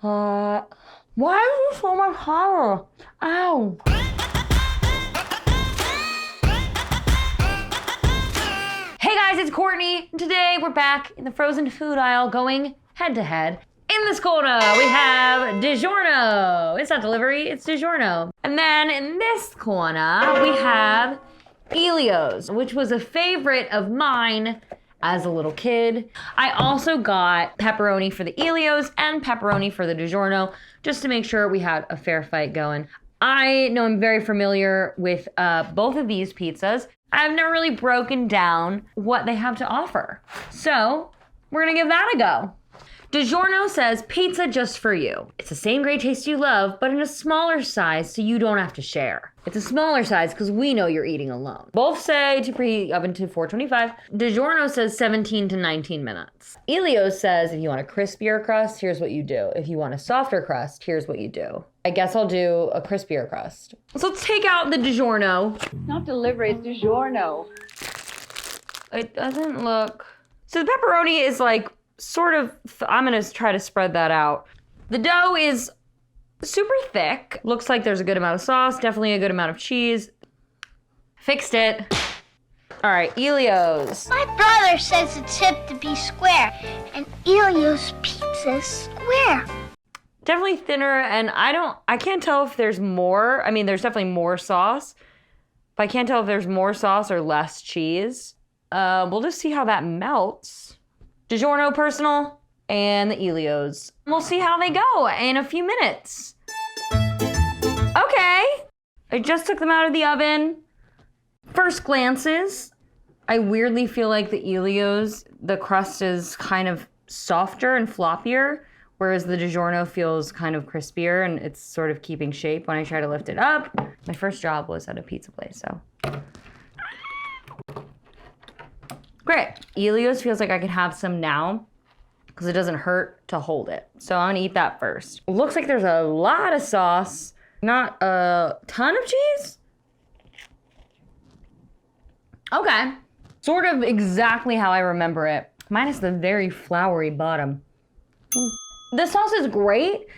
Why is there so much horror? Ow. Hey guys, it's Courtney. Today we're back in the frozen food aisle going head to head. In this corner, we have DiGIORNO. It's not delivery, it's DiGIORNO. And then in this corner, we have Elios, which was a favorite of mine as a little kid. I also got pepperoni for the Elios and pepperoni for the DiGIORNO, just to make sure we had a fair fight going. I know I'm very familiar with both of these pizzas. I've never really broken down what they have to offer. So we're gonna give that a go. DiGIORNO says, pizza just for you. It's the same great taste you love, but in a smaller size so you don't have to share. It's a smaller size because we know you're eating alone. Both say to preheat oven to 425. DiGIORNO says 17 to 19 minutes. Elios says, if you want a crispier crust, here's what you do. If you want a softer crust, here's what you do. I guess I'll do a crispier crust. So let's take out the DiGIORNO. Not delivery, it's DiGIORNO. It doesn't look... So the pepperoni is like, sort of, I'm gonna try to spread that out. The dough is super thick. Looks like there's a good amount of sauce, definitely a good amount of cheese. Fixed it. All right, Elios. My brother says it's hip to be square, and Elios pizza's square. Definitely thinner, and I can't tell if there's more. I mean, there's definitely more sauce, but I can't tell if there's more sauce or less cheese. We'll just see how that melts. DiGIORNO personal and the Elios. We'll see how they go in a few minutes. Okay, I just took them out of the oven. First glances, I weirdly feel like the Elios, the crust is kind of softer and floppier, whereas the DiGIORNO feels kind of crispier and it's sort of keeping shape when I try to lift it up. My first job was at a pizza place, so. Great. Elios feels like I could have some now because it doesn't hurt to hold it. So I'm gonna eat that first. Looks like there's a lot of sauce, not a ton of cheese. Okay. Sort of exactly how I remember it, minus the very floury bottom. The sauce is great,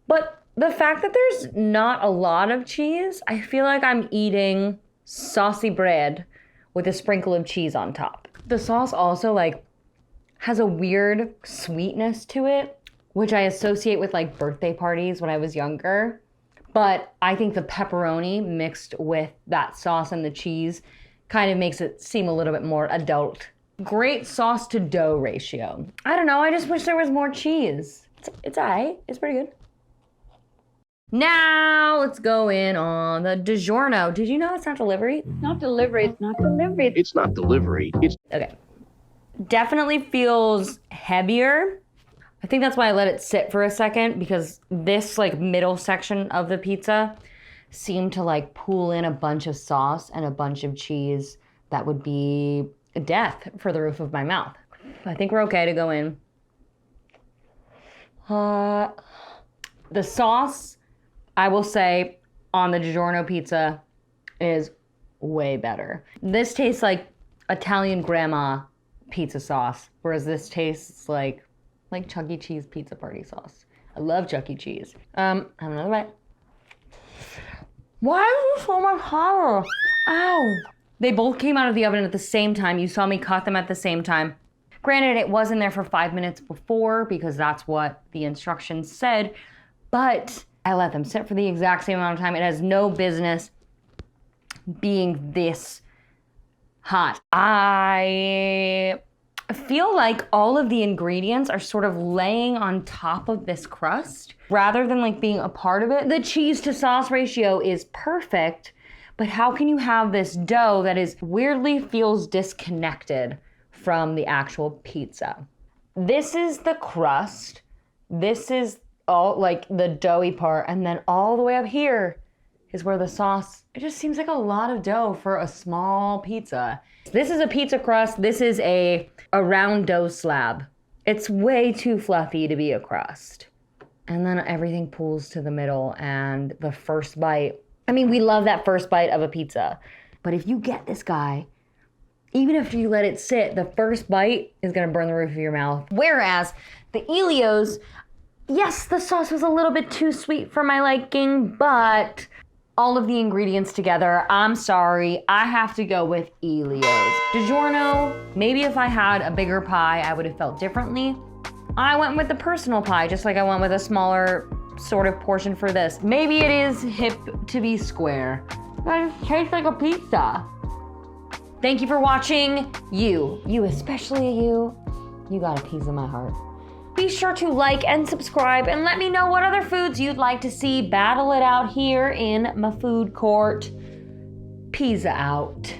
but the fact that there's not a lot of cheese, I feel like I'm eating saucy bread with a sprinkle of cheese on top. The sauce also like has a weird sweetness to it, which I associate with like birthday parties when I was younger. But I think the pepperoni mixed with that sauce and the cheese kind of makes it seem a little bit more adult. Great sauce to dough ratio. I don't know, I just wish there was more cheese. It's all right, it's pretty good. Now let's go in on the DiGIORNO. Did you know it's not delivery? Not delivery, it's not delivery. It's not delivery. It's Okay. Definitely feels heavier. I think that's why I let it sit for a second, because this like middle section of the pizza seemed to like pool in a bunch of sauce and a bunch of cheese that would be death for the roof of my mouth. I think we're okay to go in. The sauce, I will say, on the DiGIORNO pizza is way better. This tastes like Italian grandma pizza sauce, whereas this tastes like Chuck E. Cheese pizza party sauce. I love Chuck E. Cheese. Have another bite. Why is there so much horror? Ow. They both came out of the oven at the same time. You saw me cut them at the same time. Granted, it was in there for 5 minutes before because that's what the instructions said, but I let them sit for the exact same amount of time. It has no business being this hot. I feel like all of the ingredients are sort of laying on top of this crust rather than like being a part of it. The cheese to sauce ratio is perfect, but how can you have this dough that is weirdly feels disconnected from the actual pizza? This is the crust. This is all like the doughy part, and then all the way up here is where the sauce, it just seems like a lot of dough for a small pizza. This is a pizza crust. This is a round dough slab. It's way too fluffy to be a crust. And then everything pulls to the middle, and the first bite, I mean, we love that first bite of a pizza, but if you get this guy, even after you let it sit, the first bite is gonna burn the roof of your mouth. Whereas the Elios, Yes, the sauce was a little bit too sweet for my liking, but all of the ingredients together, I'm sorry, I have to go with Elios. DiGIORNO, maybe if I had a bigger pie, I would have felt differently. I went with the personal pie, just like I went with a smaller sort of portion for this. Maybe it is hip to be square. That just tastes like a pizza. Thank you for watching. You, especially you got a piece of my heart. Be sure to like and subscribe and let me know what other foods you'd like to see battle it out here in my food court. Pizza out.